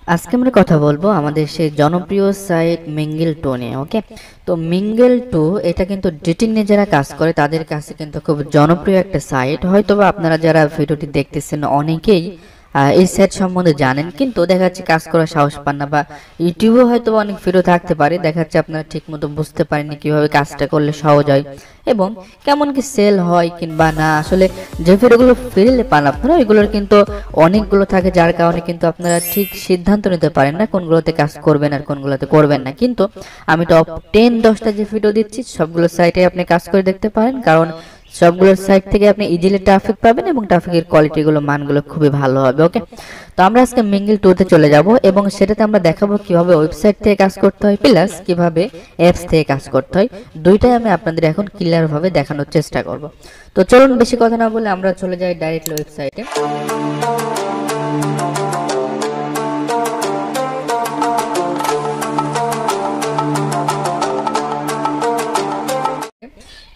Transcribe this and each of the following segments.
আজকে আমরা কথা বলবো আমাদের সেই জনপ্রিয় সাইট মিঙ্গেল টু নিয়ে। ওকে, তো মিঙ্গেল টু এটা কিন্তু ডেটিং নিয়ে যারা কাজ করে তাদের কাছে কিন্তু খুব জনপ্রিয় একটা সাইট। হয়তোবা আপনারা যারা ভিডিওটি দেখতেছেন অনেকেই এই সাইট সম্বন্ধে জানেন, কিন্তু দেখা যাচ্ছে কাজ করার সাহস পান না, বা ইউটিউবে হয়তো অনেক ভিডিও থাকতে পারে, দেখা যাচ্ছে আপনারা ঠিক মতো বুঝতে পারেননি কিভাবে কাজটা করলে সহজ হয় এবং কেমন কি সেল হয় কিংবা না। আসলে যে ভিডিওগুলো ফিরে পান আপনারা ওইগুলোর কিন্তু অনেকগুলো থাকে, যার কারণে কিন্তু আপনারা ঠিক সিদ্ধান্ত নিতে পারেন না কোনগুলোতে কাজ করবেন আর কোনগুলোতে করবেন না। কিন্তু আমি টপ 10-10টা যে ভিডিও দিচ্ছি সবগুলো সাইটে আপনি কাজ করে দেখতে পারেন, কারণ সবগুলোর সাইট থেকে আপনি ইজিলি ট্রাফিক পাবেন এবং ট্রাফিকের কোয়ালিটিগুলো মানগুলো খুবই ভালো হবে। ওকে, তো আমরা আজকে মিঙ্গেল টুতে চলে যাব এবং সেটাতে আমরা দেখাবো কিভাবে ওয়েবসাইট থেকে কাজ করতে হয় প্লাস কিভাবে অ্যাপস থেকে কাজ করতে হয়। দুইটাই আমি আপনাদের এখন ক্লিয়ার ভাবে দেখানোর চেষ্টা করব। তো চলুন বেশি কথা না বলে আমরা চলে যাই ডাইরেক্টলি ওয়েবসাইটে।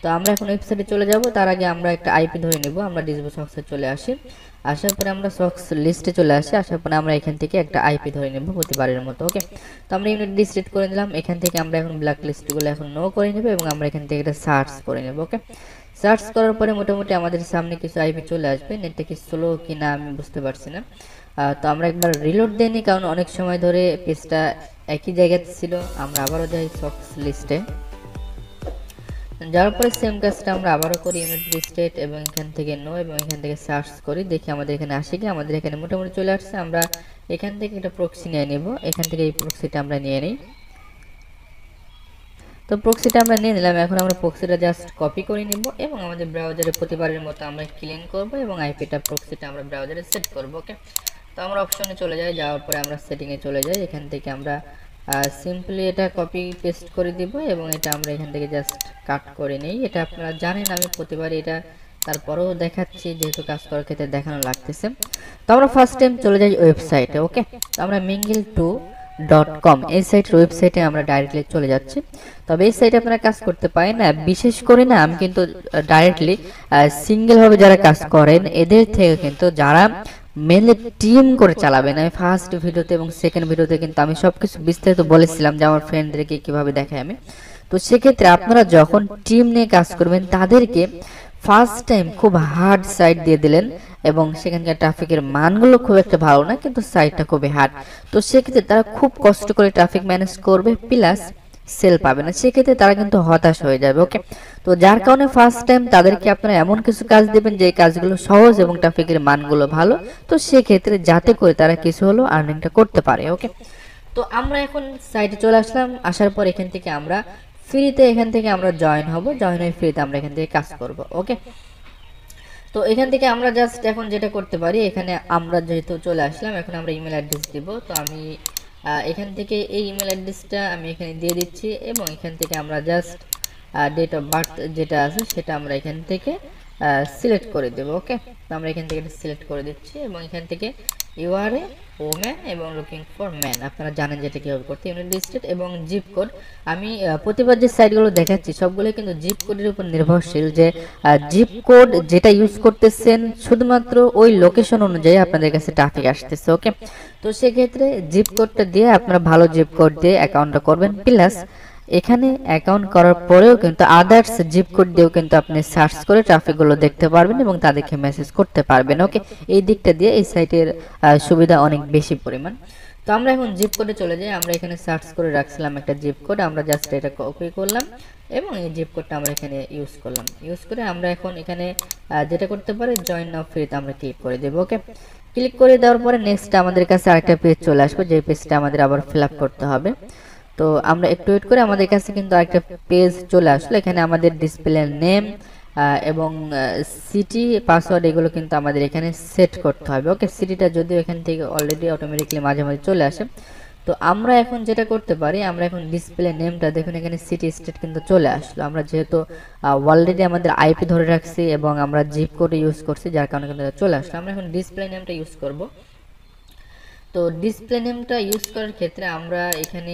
তো আমরা এখন ওয়েবসাইটে চলে যাব, তার আগে আমরা একটা আইপি ধরে নেব। আমরা ডিসপ্লে সক্সে চলে আসি, আসার পরে আমরা সক্স লিস্টে চলে আসি, আসার পরে আমরা এখান থেকে একটা আইপি ধরে নেব প্রতিবারের মতো। ওকে, তো আমরা ইউনিট ডিসট্রিক্ট করে নিলাম। এখান থেকে আমরা এখন ব্ল্যাক লিস্টগুলো এখন নো করে নেব এবং আমরা এখান থেকে একটা সার্চ করে নেব। ওকে, সার্চ করার পরে মোটামুটি আমাদের সামনে কিছু আইপি চলে আসবে। নেটটা কি স্লো কি না আমি বুঝতে পারছি না। তো আমরা একবার রিলোড দেইনি, কারণ অনেক সময় ধরে পেজটা একই জায়গাতে ছিল। আমরা আবারও যাই সক্স লিস্টে, যাওয়ার পরে সেম কাজটা আমরা আবারও করি ইউনিট লিস্টেড এবং এখান থেকে নো এবং এখান থেকে সার্চ করি, দেখি আমাদের এখানে আসে কি। আমাদের এখানে মোটামুটি চলে আসছে। আমরা এখান থেকে একটা প্রক্সি নিয়ে নেব, এখান থেকে এই প্রক্সিটা আমরা নিয়ে নিই। তো প্রক্সিটা আমরা নিয়ে নিলাম। এখন আমরা প্রক্সিটা জাস্ট কপি করে নিব এবং আমাদের ব্রাউজারে প্রতিবারের মতো আমরা ক্লিন করব এবং আইপিটা প্রক্সিটা আমরা ব্রাউজারে সেট করব। ওকে, তো আমরা অপশনে চলে যাই, যাওয়ার পরে আমরা সেটিংয়ে চলে যাই। এখান থেকে আমরা সিম্পলি এটা কপি পেস্ট করে দিব এবং এটা আমরা এখান থেকে জাস্ট কাট করে নিই। এটা আপনারা জানেন, আমি প্রতিবারই এটা তারপরেও দেখাচ্ছি যেহেতু কাজ করার ক্ষেত্রে দেখানো লাগতেছে। তো আমরা ফার্স্ট টাইম চলে যাই ওয়েবসাইটে। ওকে, তো আমরা mingle2.com এই সাইটের ওয়েবসাইটে আমরা ডাইরেক্টলি চলে যাচ্ছি। তবে এই সাইটে আপনারা কাজ করতে পারেন না, বিশেষ করে না আমি কিন্তু ডাইরেক্টলি সিঙ্গেল ভাবে যারা কাজ করেন এদের থেকে কিন্তু যারা মেনলি টিম করে চালাবেন, আমি ফার্স্ট ভিডিওতে এবং সেকেন্ড ভিডিওতে কিন্তু আমি সবকিছু বিস্তারিত বলেছিলাম যে আমার ফ্রেন্ডদেরকে কিভাবে দেখাই আমি। তো সেক্ষেত্রে আপনারা যখন টিম নিয়ে কাজ করবেন তাদেরকে ফার্স্ট টাইম খুব হার্ড সাইট দিয়ে দিলেন এবং সেখানকার ট্রাফিকের মানগুলো খুব একটা ভালো না, কিন্তু সাইটটা খুবই হার্ড। তো সেক্ষেত্রে তারা খুব কষ্ট করে ট্রাফিক ম্যানেজ করবে প্লাস সেল পাবে না, সেক্ষেত্রে তারা কিন্তু হতাশ হয়ে যাবে। ওকে, তো যার কারণে ফার্স্ট টাইম তাদেরকে আপনারা এমন কিছু কাজ দেবেন যে কাজগুলো সহজ এবং ট্রাফিকের মানগুলো ভালো, তো সেক্ষেত্রে যাতে করে তারা কিছু হলো আর্নিংটা করতে পারে। ওকে, তো আমরা এখন সাইটে চলে আসলাম। আসার পর এখান থেকে আমরা ফ্রিতে এখান থেকে আমরা জয়েন হব, জয়েন হয়ে ফ্রিতে আমরা এখান থেকে কাজ করব। ওকে, তো এখান থেকে আমরা জাস্ট এখন যেটা করতে পারি, এখানে আমরা যেহেতু চলে আসলাম এখন আমরা ইমেল অ্যাড্রেস দিব। তো আমি এখান থেকে এই ইমেল অ্যাড্রেসটা আমি এখানে দিয়ে দিচ্ছি এবং এখান থেকে আমরা জাস্ট ডেট অফ বার্থ যেটা আছে সেটা আমরা এখান থেকে সিলেক্ট করে দেব। ওকে, তো আমরা এখান থেকে সিলেক্ট করে দিচ্ছি এবং এখান থেকে ইউ আর এ ওম্যান এবং লুকিং ফর ম্যান, আপনারা জানেন যেটা কীভাবে করতে। ইউনিট ডিস্ট্রিক্ট এবং জিপ কোড, আমি প্রতিবার যে সাইটগুলো দেখাচ্ছি সবগুলো কিন্তু জিপ কোডের উপর নির্ভরশীল, যে জিপ কোড যেটা ইউজ করতেছেন শুধুমাত্র ওই লোকেশন অনুযায়ী আপনাদের কাছে ট্রাফিক আসতেছে। ওকে, তো সেক্ষেত্রে জিপ কোডটা দিয়ে আপনারা ভালো জিপ কোড দিয়ে অ্যাকাউন্টটা করবেন, প্লাস এখানে অ্যাকাউন্ট করার পরেও কিন্তু আদার্স জিপ কোড দিয়েও কিন্তু আপনি সার্চ করে ট্রাফিকগুলো দেখতে পারবেন এবং তাদেরকে মেসেজ করতে পারবেন। ওকে, এই দিকটা দিয়ে এই সাইটের সুবিধা অনেক বেশি পরিমাণ। তো আমরা এখন জিপ কোডে চলে যাই। আমরা এখানে সার্চ করে রাখছিলাম একটা জিপ কোড, আমরা জাস্ট এটা কপি করলাম এবং এই জিপ কোডটা আমরা এখানে ইউজ করলাম। ইউজ করে আমরা এখন এখানে যেটা করতে পারি জয়েন নাও ফ্রিতে আমরা ক্লিক করে দেবো। ওকে, ক্লিক করে দেওয়ার পরে নেক্সট আমাদের কাছে আরেকটা পেজ চলে আসবে, যে পেজটা আমাদের আবার ফিল আপ করতে হবে। তো আমরা একটু ওয়েট করে আমাদের কাছে কিন্তু আরেকটা পেজ চলে আসলো। এখানে আমাদের ডিসপ্লে নেম এবং সিটি পাসওয়ার্ড এগুলো কিন্তু আমাদের এখানে সেট করতে হবে। ওকে, সিটিটা যদিও এখান থেকে অলরেডি অটোমেটিকলি মাঝে মাঝে চলে আসে। তো আমরা এখন যেটা করতে পারি, আমরা এখন ডিসপ্লে নেমটা দেখুন এখানে সিটি স্টেট কিন্তু চলে আসলো। আমরা যেহেতু অলরেডি আমাদের আইপি ধরে রাখছি এবং আমরা জিপ কোড ইউজ করছি যার কারণে কিন্তু চলে আসলো। আমরা এখন ডিসপ্লে নেমটা ইউজ করব। তো ডিসপ্লে নেমটা ইউজ করার ক্ষেত্রে আমরা এখানে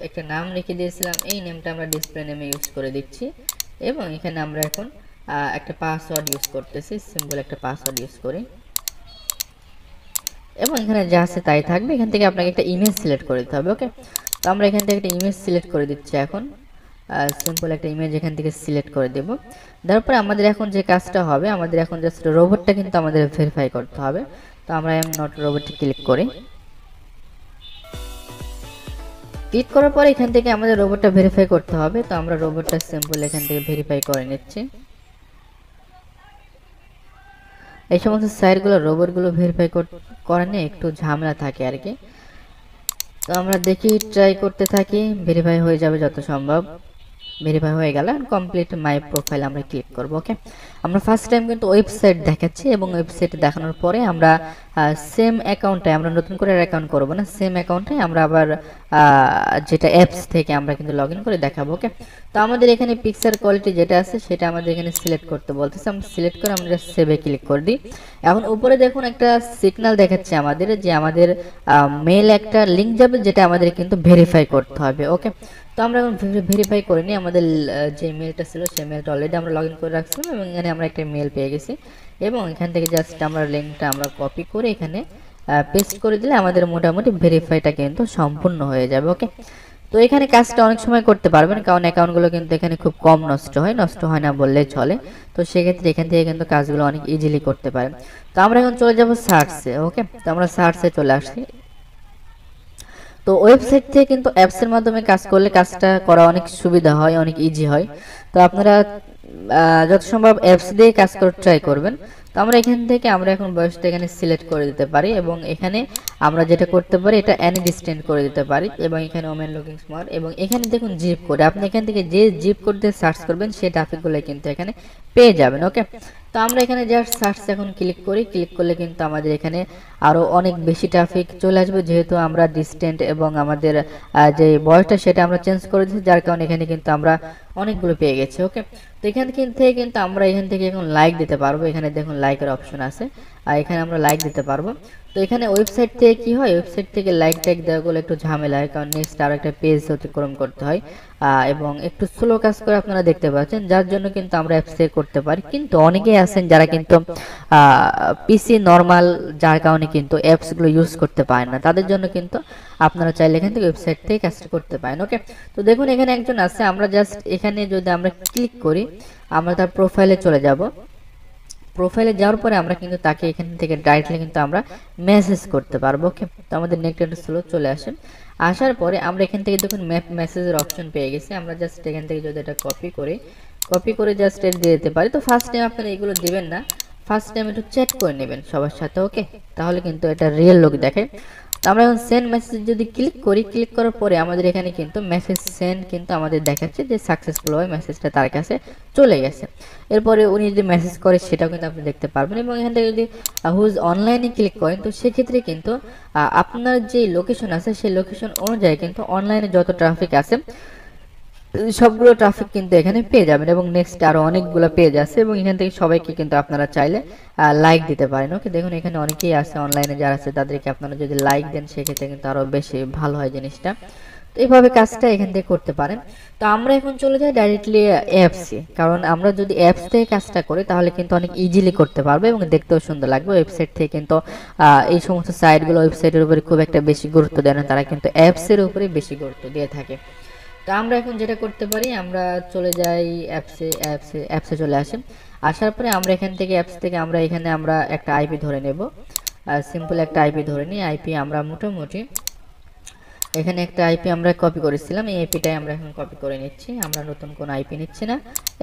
একটা নাম রেখে দিয়েছিলাম, এই নেমটা আমরা ডিসপ্লে নেমে ইউজ করে দিচ্ছি এবং এখানে আমরা এখন একটা পাসওয়ার্ড ইউজ করতেছি, সিম্পল একটা পাসওয়ার্ড ইউজ করি। এবং এখানে যা আছে তাই থাকবে। এখান থেকে আপনাকে একটা ইমেজ সিলেক্ট করে দিতে হবে। ওকে, তো আমরা এখান থেকে একটা ইমেজ সিলেক্ট করে দিচ্ছি। এখন সিম্পল একটা ইমেজ এখান থেকে সিলেক্ট করে দেব। তারপরে আমাদের এখন যে কাজটা হবে, আমাদের এখন জাস্ট রোবটটা কিন্তু আমাদের ভেরিফাই করতে হবে। তো আমরা এম নট রোবটে ক্লিক করি। ক্লিক করার পরে এখান থেকে আমাদের রোবটটা ভেরিফাই করতে হবে। তো আমরা রোবটটা সিম্পল এখান থেকে ভেরিফাই করে নিচ্ছি। এই সমস্ত সাইটগুলো রোবটগুলো ভেরিফাই করা নিয়ে একটু ঝামেলা থাকে আর কি। তো আমরা দেখি, ট্রাই করতে থাকি, ভেরিফাই হয়ে যাবে যত সম্ভব। ভেরিফাই হয়ে গেল, কমপ্লিট মাই প্রোফাইল আমরা ক্লিক করব। ওকে, আমরা ফার্স্ট টাইম কিন্তু ওয়েবসাইট দেখাচ্ছি এবং ওয়েবসাইট দেখানোর পরে আমরা সেম অ্যাকাউন্টে, আমরা নতুন করে অ্যাকাউন্ট করব না, সেম অ্যাকাউন্টে আমরা আবার যেটা অ্যাপস থেকে আমরা কিন্তু লগ ইন করে দেখাবো। ওকে, তো আমাদের এখানে পিকচার কোয়ালিটি যেটা আছে সেটা আমাদের এখানে সিলেক্ট করতে বলতেছে। আমরা সিলেক্ট করে আমরা সেভে ক্লিক করে দিই। এখন উপরে দেখুন একটা সিগন্যাল দেখাচ্ছে আমাদের যে আমাদের মেল একটা লিঙ্ক যাবে, যেটা আমাদের কিন্তু ভেরিফাই করতে হবে। ওকে, তো আমরা এখন ভেরিফাই করে নিই। আমাদের যে মেলটা ছিল সেই মেলটা অলরেডি আমরা লগ ইন করে রাখছিলাম এবং এখানে আমরা একটা মেল পেয়ে গেছি। এবং এখান থেকে জাস্ট আমরা লিঙ্কটা আমরা কপি করে এখানে পেস্ট করে দিলে আমাদের মোটামুটি ভেরিফাইটা কিন্তু সম্পূর্ণ হয়ে যাবে। ওকে, তো এখানে কাজটা অনেক সময় করতে পারবেন, কারণ অ্যাকাউন্টগুলো কিন্তু এখানে খুব কম নষ্ট হয় না বললেই চলে। তো সেক্ষেত্রে এখান থেকে কিন্তু কাজগুলো অনেক ইজিলি করতে পারেন। তো আমরা এখন চলে যাব সার্চে। ওকে, তো আমরা সার্চে চলে আসছি। তো ওয়েবসাইট থেকে কিন্তু অ্যাপসের মাধ্যমে কাজ করলে কাজটা করা অনেক সুবিধা হয়, অনেক ইজি হয়। তো আপনারা যত সম্ভব অ্যাপস দিয়ে কাজ করে ট্রাই করবেন। তো আমরা এখান থেকে আমরা এখন বয়সটা এখানে সিলেক্ট করে দিতে পারি এবং এখানে আমরা যেটা করতে পারি এটা অ্যানি ডিস্টেন্ট করে দিতে পারি এবং এখানে ওমেন লুকিং স্মার্ট এবং এখানে দেখুন জিপ কোড, আপনি এখান থেকে যে জিপ কোড দিয়ে সার্চ করবেন সেই ট্রাফিকগুলো কিন্তু এখানে পেয়ে যাবেন। ওকে, তো আমরা এখানে জাস্ট সার্চ এখন ক্লিক করি। ক্লিক করলে কিন্তু আমাদের এখানে আরো অনেক বেশি ট্রাফিক চলে আসবে, যেহেতু আমরা ডিস্টেন্ট এবং আমাদের যে বয়সটা সেটা আমরা চেঞ্জ করে দিচ্ছি, যার কারণে এখানে কিন্তু আমরা অনেকগুলো পেয়ে গেছি। ওকে, তো এখান থেকে কিন্তু আমরা এখান থেকে এখন লাইক দিতে পারবো। এখানে দেখুন লাইকের অপশন আছে, আর এখানে আমরা লাইক দিতে পারবো। তো এখানে ওয়েবসাইট থেকে কি হয়, ওয়েবসাইট থেকে লাইক ট্যাগ দেওয়া গুলো একটু ঝামেলা হয়, কারণ নেক্সট আরো একটা পেজ অতিক্রম করতে হয় এবং একটু স্লো কাজ করে আপনারা দেখতে পাচ্ছেন, যার জন্য কিন্তু আমরা অ্যাপস থেকে করতে পারি। কিন্তু অনেকেই আছেন যারা কিন্তু পিসি নরমাল, যার কারণে কিন্তু অ্যাপস গুলো ইউজ করতে পারেন না, তাদের জন্য কিন্তু আপনারা চাইলে এখান থেকে ওয়েবসাইট থেকে কাজটা করতে পারেন। ওকে, তো দেখুন এখানে একজন আছে, আমরা জাস্ট এখানে যদি আমরা ক্লিক করি আমরা তার প্রোফাইলে চলে যাব। প্রোফাইলে যাওয়ার পরে আমরা কিন্তু তাকে এখান থেকে ডাইরেক্টলি কিন্তু আমরা মেসেজ করতে পারবো। ওকে, তো আমাদের নেট একটু স্লো চলে আসেন। আসার পরে আমরা এখান থেকে দেখুন ম্যাপ মেসেজের অপশন পেয়ে গেছি। আমরা জাস্ট এখান থেকে যদি এটা কপি করে জাস্ট এটা দিয়ে দিতে পারি। তো ফার্স্ট টাইম আপনারা এগুলো দিবেন না, ফার্স্ট টাইম একটু চ্যাট করে নেবেন সবার সাথে। ওকে, তাহলে কিন্তু এটা রিয়েল লোক দেখে। তো আমরা এখন সেন্ড মেসেজ যদি ক্লিক করি, ক্লিক করার পরে আমাদের এখানে কিন্তু মেসেজ সেন্ড কিন্তু আমাদের দেখাচ্ছে যে সাকসেসফুল হয়, মেসেজটা তার কাছে চলে গেছে। এরপরে উনি যদি মেসেজ করে সেটাও কিন্তু আপনি দেখতে পারবেন। এবং এখান থেকে যদি হুজ অনলাইনে ক্লিক করেন, তো সেক্ষেত্রে কিন্তু আপনার যে লোকেশন আছে সেই লোকেশন অনুযায়ী কিন্তু অনলাইনে যত ট্রাফিক আছে সবগুলো ট্রাফিক কিন্তু এখানে পেয়ে যাবেন এবং নেক্সট আরো অনেকগুলো পেজ আছে এবং এখান থেকে সবাইকে কিন্তু আপনারা চাইলে লাইক দিতে পারেন। ওকে, দেখুন এখানে অনেকেই আছে অনলাইনে যারা আছে, তাদেরকে আপনারা যদি লাইক দেন সেক্ষেত্রে কিন্তু আরো বেশি ভালো হয় জিনিসটা। তো এইভাবে কাজটা এখান থেকে করতে পারেন। তো আমরা এখন চলে যাই ডাইরেক্টলি অ্যাপসে, কারণ আমরা যদি অ্যাপস থেকে কাজটা করি তাহলে কিন্তু অনেক ইজিলি করতে পারবো এবং দেখতেও সুন্দর লাগবে। ওয়েবসাইট থেকে কিন্তু এই সমস্ত সাইটগুলো ওয়েবসাইটের উপরে খুব একটা বেশি গুরুত্ব দেয় না, তারা কিন্তু অ্যাপসের উপরে বেশি গুরুত্ব দিয়ে থাকে। তো আমরা এখন যেটা করতে পারি, আমরা চলে যাই অ্যাপসে চলে আসি। আসার পরে আমরা এখান থেকে অ্যাপস থেকে আমরা এখানে আমরা একটা আইপি ধরে নেব, সিম্পল একটা আইপি ধরে নিই। আইপি আমরা মোটামুটি এখানে একটা আইপি আমরা কপি করেছিলাম, এই আইপিটাই আমরা এখন কপি করে নিচ্ছি। আমরা নতুন কোনো আইপি নিচ্ছি না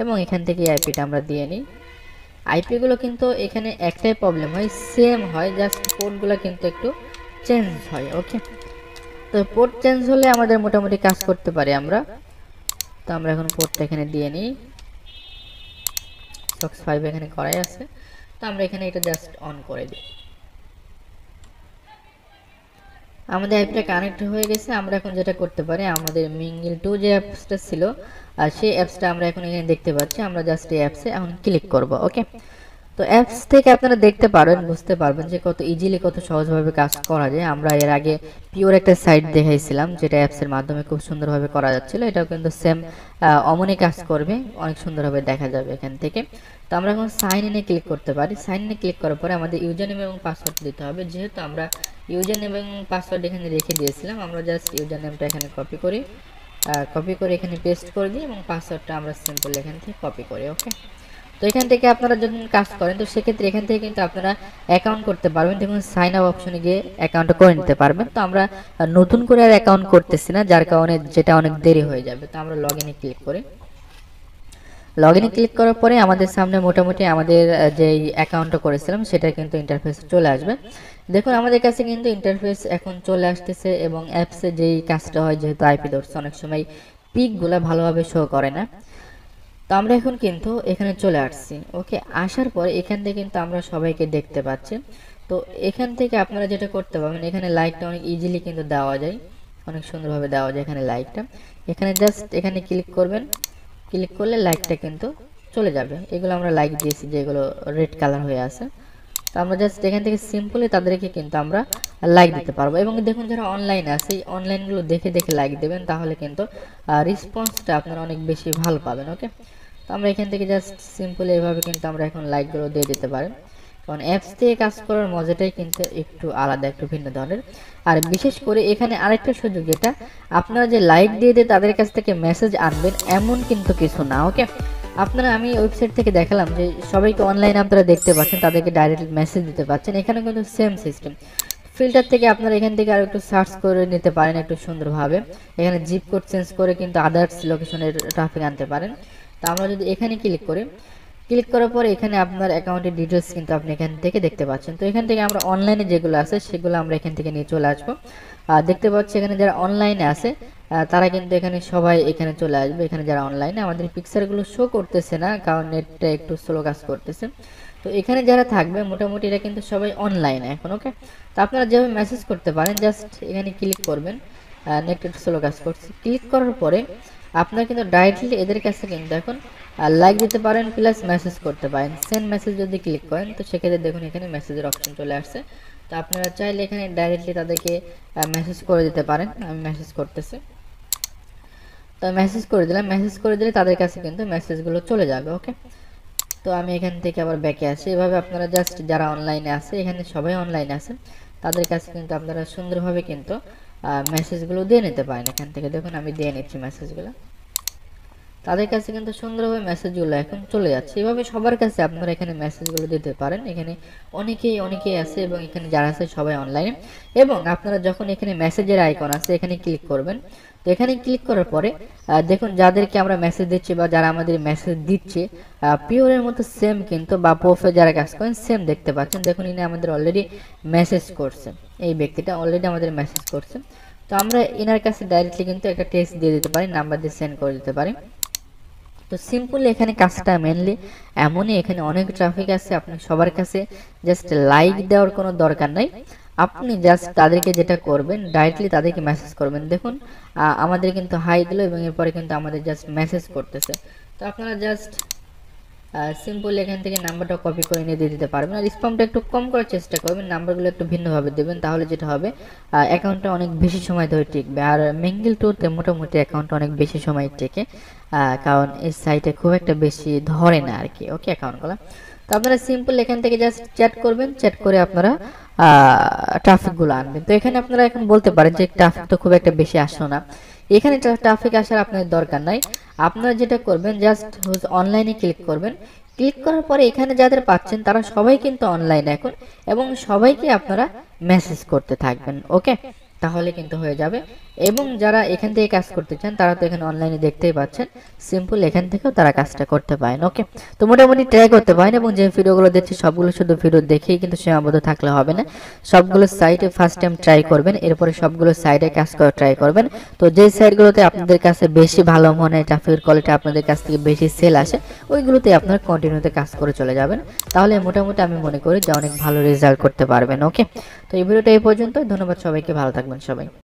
এবং এখান থেকে এই আইপিটা আমরা দিয়ে নিই। আইপিগুলো কিন্তু এখানে একটাই প্রবলেম হয়, সেম হয়, জাস্ট পোর্টগুলো কিন্তু একটু চেঞ্জ হয়। ওকে, তো পোর্ট চেঞ্জ হলে আমাদের মোটামুটি কাজ করতে পারি আমরা। তো আমরা এখন পোর্টটা এখানে দিয়ে নিই, সক্স 5 এখানে করাই আছে। তো আমরা এখানে এটা জাস্ট অন করে দিই। আমাদের অ্যাপটা কানেক্ট হয়ে গেছে। আমরা এখন যেটা করতে পারি, আমাদের মিঙ্গল 2 যে অ্যাপসটা ছিল সেই অ্যাপসটা আমরা এখন এখানে দেখতে পাচ্ছি। আমরা জাস্ট এই অ্যাপসে এখন ক্লিক করব। ওকে, তো অ্যাপস থেকে আপনারা দেখতে পারবেন, বুঝতে পারবেন যে কত ইজিলি, কত সহজভাবে কাজ করা যায়। আমরা এর আগে পিওর একটা সাইট দেখাইছিলাম যেটা অ্যাপসের মাধ্যমে খুব সুন্দরভাবে করা যাচ্ছিল। এটাও কিন্তু সেম অমনই কাজ করবে, অনেক সুন্দরভাবে দেখা যাবে এখান থেকে। তো আমরা এখন সাইন ইনে ক্লিক করতে পারি। সাইন ইনে ক্লিক করার পরে আমাদের ইউজার নেম এবং পাসওয়ার্ড দিতে হবে। যেহেতু আমরা ইউজার নেম এবং পাসওয়ার্ড এখানে রেখে দিয়েছিলাম, আমরা জাস্ট ইউজার নেমটা এখানে কপি করে এখানে পেস্ট করে দিই এবং পাসওয়ার্ডটা আমরা সিম্পল এখান থেকে কপি করি। ওকে, তো এখান থেকে আপনারা যখন কাজ করেন তো সেক্ষেত্রে এখান থেকে কিন্তু আপনারা অ্যাকাউন্ট করতে পারবেন। দেখুন সাইন আপ অপশনে গিয়ে অ্যাকাউন্টটা করে নিতে পারবেন। তো আমরা নতুন করে আর অ্যাকাউন্ট করতেছি না, যার কারণে যেটা অনেক দেরি হয়ে যাবে। তো আমরা লগ ইনে ক্লিক করি। লগ ইনে ক্লিক করার পরে আমাদের সামনে মোটামুটি আমাদের যেই অ্যাকাউন্টটা করেছিলাম সেটা কিন্তু ইন্টারফেস চলে আসবে। দেখুন আমাদের কাছে কিন্তু ইন্টারফেস এখন চলে আসতেছে এবং অ্যাপসে যেই কাজটা হয়, যেহেতু আইপি ধরছে অনেক সময় পিকগুলো ভালোভাবে শো করে না। তো আমরা এখন কিন্তু এখানে চলে আসছি। ওকে, আসার পরে এখান থেকে কিন্তু আমরা সবাইকে দেখতে পাচ্ছি। তো এখান থেকে আপনারা যেটা করতে পারবেন, এখানে লাইকটা অনেক ইজিলি কিন্তু দেওয়া যায়, অনেক সুন্দরভাবে দেওয়া যায় এখানে লাইকটা। এখানে জাস্ট এখানে ক্লিক করবেন, ক্লিক করলে লাইকটা কিন্তু চলে যাবে। এগুলো আমরা লাইক দিয়েছি যেগুলো রেড কালার হয়ে আছে। তো আমরা জাস্ট এখান থেকে সিম্পলি তাদেরকে কিন্তু আমরা লাইক দিতে পারবো। এবং দেখুন যারা অনলাইনে আছে এই অনলাইনগুলো দেখে দেখে লাইক দেবেন, তাহলে কিন্তু রেসপন্সটা আপনারা অনেক বেশি ভালো পাবেন। ওকে, তো আমরা এখান থেকে জাস্ট সিম্পলি এইভাবে কিন্তু আমরা এখন লাইকগুলো দিয়ে দিতে পারেন। কারণ অ্যাপস থেকে কাজ করার মজাটাই কিন্তু একটু আলাদা, একটু ভিন্ন ধরনের। আর বিশেষ করে এখানে আরেকটা সুযোগ, যেটা আপনারা যে লাইক দিয়ে দিয়ে তাদের কাছ থেকে মেসেজ আনবেন এমন কিন্তু কিছু না। ওকে, আপনারা আমি ওয়েবসাইট থেকে দেখালাম যে সবাইকে অনলাইনে আপনারা দেখতে পাচ্ছেন, তাদেরকে ডাইরেক্ট মেসেজ দিতে পারছেন। এখানে কিন্তু সেম সিস্টেম। ফিল্টার থেকে আপনারা এখান থেকে আরো একটু সার্চ করে নিতে পারেন একটু সুন্দরভাবে। এখানে জিপ কোড চেঞ্জ করে কিন্তু আদার্স লোকেশনের ট্রাফিক আনতে পারেন। তো আমরা যদি এখানে ক্লিক করি, ক্লিক করার পরে এখানে আপনার অ্যাকাউন্টের ডিটেলস কিন্তু আপনি এখান থেকে দেখতে পাচ্ছেন। তো এখান থেকে আমরা অনলাইনে যেগুলো আছে সেগুলো আমরা এখান থেকে নিয়ে চলে আসবো। দেখতে পাচ্ছি এখানে যারা অনলাইনে আছে তারা কিন্তু এখানে সবাই এখানে চলে আসবে। এখানে যারা অনলাইনে, আমাদের পিকচারগুলো শো করতেছে না কারণ নেটটা একটু স্লো কাজ করতেছে। তো এখানে যারা থাকবে মোটামুটি এরা কিন্তু সবাই অনলাইনে এখন। ওকে, তো আপনারা যেভাবে মেসেজ করতে পারেন, জাস্ট এখানে ক্লিক করবেন। নেট একটু স্লো কাজ করছে। ক্লিক করার পরে আপনারা কিন্তু ডাইরেক্টলি এদের কাছে কিন্তু এখন লাইক দিতে পারেন প্লাস মেসেজ করতে পারেন। সেন্ড মেসেজ যদি ক্লিক করেন তো সেক্ষেত্রে দেখুন এখানে মেসেজের অপশন চলে আসছে। তো আপনারা চাইলে এখানে ডাইরেক্টলি তাদেরকে মেসেজ করে দিতে পারেন। আমি মেসেজ করতেছি, তো মেসেজ করে দিলাম। মেসেজ করে দিলে তাদের কাছে কিন্তু মেসেজগুলো চলে যাবে। ওকে, তো আমি এখান থেকে আবার ব্যাকে আসি। এভাবে আপনারা জাস্ট যারা অনলাইনে আছে, এখানে সবাই অনলাইনে আছেন, তাদের কাছে কিন্তু আপনারা সুন্দরভাবে কিন্তু মেসেজগুলো দিয়ে নিতে পারেন। এখান থেকে দেখুন আমি দিয়ে নিচ্ছি মেসেজগুলো, তাদের কাছে কিন্তু সুন্দরভাবে মেসেজগুলো এখন চলে যাচ্ছে। এভাবে সবার কাছে আপনারা এখানে মেসেজগুলো দিতে পারেন। এখানে অনেকেই আছে এবং এখানে যারা আছে সবাই অনলাইনে। এবং আপনারা যখন এখানে মেসেজের আইকন আছে এখানে ক্লিক করবেন। তো এখানে ক্লিক করার পরে দেখুন যাদেরকে আমরা মেসেজ দিচ্ছি বা যারা আমাদের মেসেজ দিচ্ছে পিওরের মতো সেম কিন্তু, বা প্রোফে যারা কাজ করেন সেম দেখতে পাচ্ছেন। দেখুন ইনি আমাদের অলরেডি মেসেজ করছে, এই ব্যক্তিটা অলরেডি আমাদের মেসেজ করছে। তো আমরা এনার কাছে ডাইরেক্টলি কিন্তু একটা টেক্সট দিয়ে দিতে পারি, নাম্বার দিয়ে সেন্ড করে দিতে পারি। তো সিম্পলি এখানে কাজটা মেনলি এমনই, এখানে অনেক ট্রাফিক আছে, আপনি সবার কাছে জাস্ট লাইক দেওয়ার কোনো দরকার নাই। আপনি জাস্ট তাদেরকে যেটা করবেন ডাইরেক্টলি তাদেরকে মেসেজ করবেন। দেখুন আমাদের কিন্তু হাই দিল এবং এরপরে কিন্তু আমাদের জাস্ট মেসেজ করতেছে। তো আপনারা জাস্ট সিম্পল এখান থেকে নাম্বারটা কপি করে নিয়ে দিয়ে দিতে পারবেন। আর স্প্যামটা একটু কম করার চেষ্টা করবেন, নাম্বারগুলো একটু ভিন্নভাবে দেবেন, তাহলে যেটা হবে অ্যাকাউন্টটা অনেক বেশি সময় ধরে টিকবে। আর মেঙ্গেল টুতে মোটামুটি অ্যাকাউন্টটা অনেক বেশি সময় টেকে, কারণ এই সাইটে খুব একটা বেশি ধরে না আর কি। ওকে, অ্যাকাউন্টগুলো। তো আপনারা সিম্পল এখান থেকে জাস্ট চ্যাট করবেন, চ্যাট করে আপনারা ট্রাফিকগুলো আনবেন। তো এখানে আপনারা এখন বলতে পারেন যে ট্রাফিক তো খুব একটা বেশি আসলো না। এখানে ট্রাফিক আসার আপনার দরকার নাই। আপনারা যেটা করবেন জাস্ট অনলাইনে ক্লিক করবেন। ক্লিক করার পরে এখানে যাদের পাচ্ছেন তারা সবাই কিন্তু অনলাইনে এখন, এবং সবাইকে আপনারা মেসেজ করতে থাকবেন। ওকে, তাহলে কিন্তু হয়ে যাবে। এবং যারা এখান থেকে কাজ করতে চান তারা তো এখানে অনলাইনে দেখতেই পাচ্ছেন, সিম্পল এখান থেকেও তারা কাজটা করতে পারেন। ওকে, তো মোটামুটি ট্রাই করতে পারেন। এবং যে ভিডিওগুলো দেখছি সবগুলো শুধু ভিডিও দেখেই কিন্তু সীমাবদ্ধ থাকলে হবে না, সবগুলো সাইটে ফার্স্ট টাইম ট্রাই করবেন, এরপরে সবগুলো সাইটে কাজ করা ট্রাই করবেন। তো যে সাইটগুলোতে আপনাদের কাছে বেশি ভালো মনে হয়, ট্রাফিকের কোয়ালিটি আপনাদের কাছ থেকে বেশি সেল আসে, ওইগুলোতে আপনার কন্টিনিউতে কাজ করে চলে যাবেন। তাহলে মোটামুটি আমি মনে করি যে অনেক ভালো রেজাল্ট করতে পারবেন। ওকে, তো এই ভিডিওটা এই পর্যন্ত। ধন্যবাদ সবাইকে, ভালো থাকবেন সবাই।